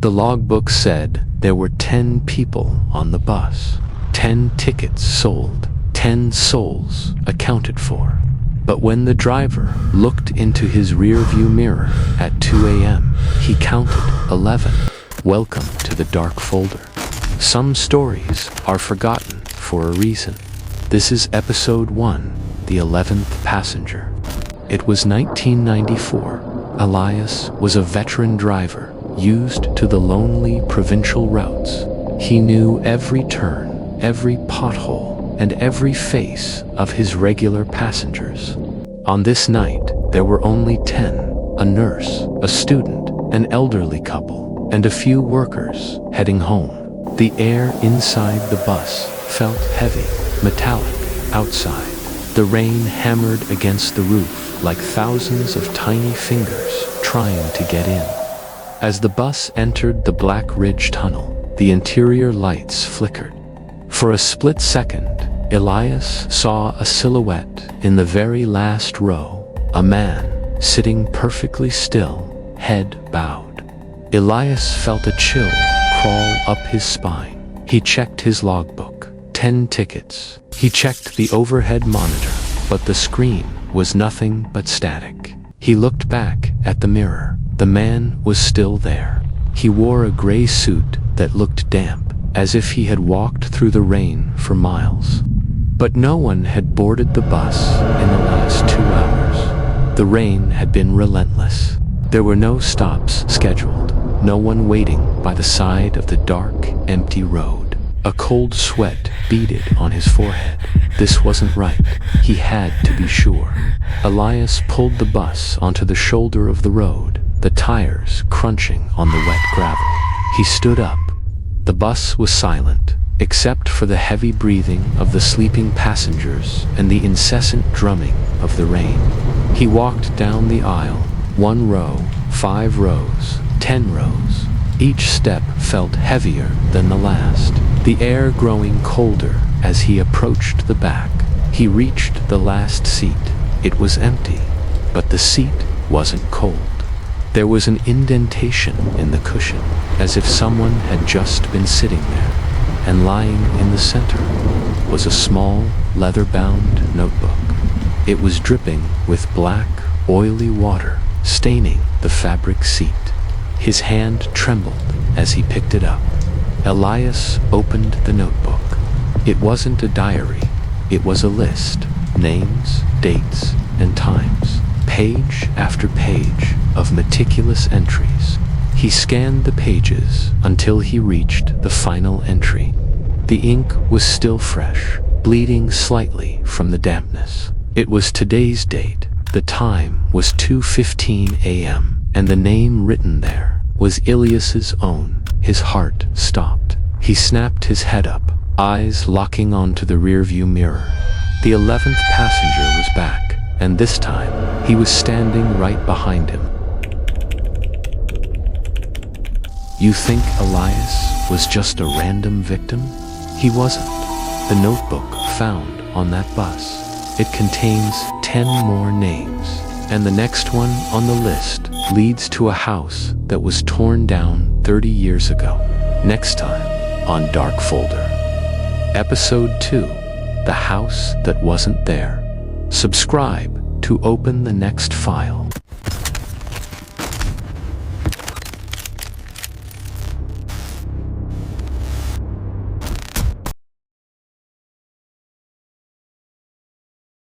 The logbook said there were 10 people on the bus, 10 tickets sold, 10 souls accounted for. But when the driver looked into his rearview mirror at 2 a.m., he counted 11. Welcome to the dark folder. Some stories are forgotten for a reason. This is episode 1, the 11th passenger. It was 1994. Elias was a veteran driver, used to the lonely provincial routes. He knew every turn, every pothole, and every face of his regular passengers. On this night, there were only 10, a nurse, a student, an elderly couple, and a few workers heading home. The air inside the bus felt heavy, metallic, outside. The rain hammered against the roof like thousands of tiny fingers trying to get in. As the bus entered the Black Ridge Tunnel, the interior lights flickered. For a split second, Elias saw a silhouette in the very last row, a man sitting perfectly still, head bowed. Elias felt a chill crawl up his spine. He checked his logbook, 10 tickets. He checked the overhead monitor, but the screen was nothing but static. He looked back at the mirror. The man was still there. He wore a gray suit that looked damp, as if he had walked through the rain for miles. But no one had boarded the bus in the last 2 hours. The rain had been relentless. There were no stops scheduled, no one waiting by the side of the dark, empty road. A cold sweat beaded on his forehead. This wasn't right. He had to be sure. Elias pulled the bus onto the shoulder of the road, the tires crunching on the wet gravel. He stood up. The bus was silent, except for the heavy breathing of the sleeping passengers and the incessant drumming of the rain. He walked down the aisle, 1 row, 5 rows, 10 rows. Each step felt heavier than the last, the air growing colder as he approached the back. He reached the last seat. It was empty, but the seat wasn't cold. There was an indentation in the cushion, as if someone had just been sitting there, and lying in the center was a small, leather-bound notebook. It was dripping with black, oily water, staining the fabric seat. His hand trembled as he picked it up. Elias opened the notebook. It wasn't a diary. It was a list, names, dates, and times, page after page of meticulous entries. He scanned the pages until he reached the final entry. The ink was still fresh, bleeding slightly from the dampness. It was today's date. The time was 2:15 a.m., and the name written there was Elias's own. His heart stopped. He snapped his head up, eyes locking onto the rearview mirror. The 11th passenger was back, and this time, he was standing right behind him. You think Elias was just a random victim? He wasn't. The notebook found on that bus. It contains 10 more names, and the next one on the list leads to a house that was torn down 30 years ago. Next time on Dark Folder. Episode 2, The House That Wasn't There. Subscribe to open the next file.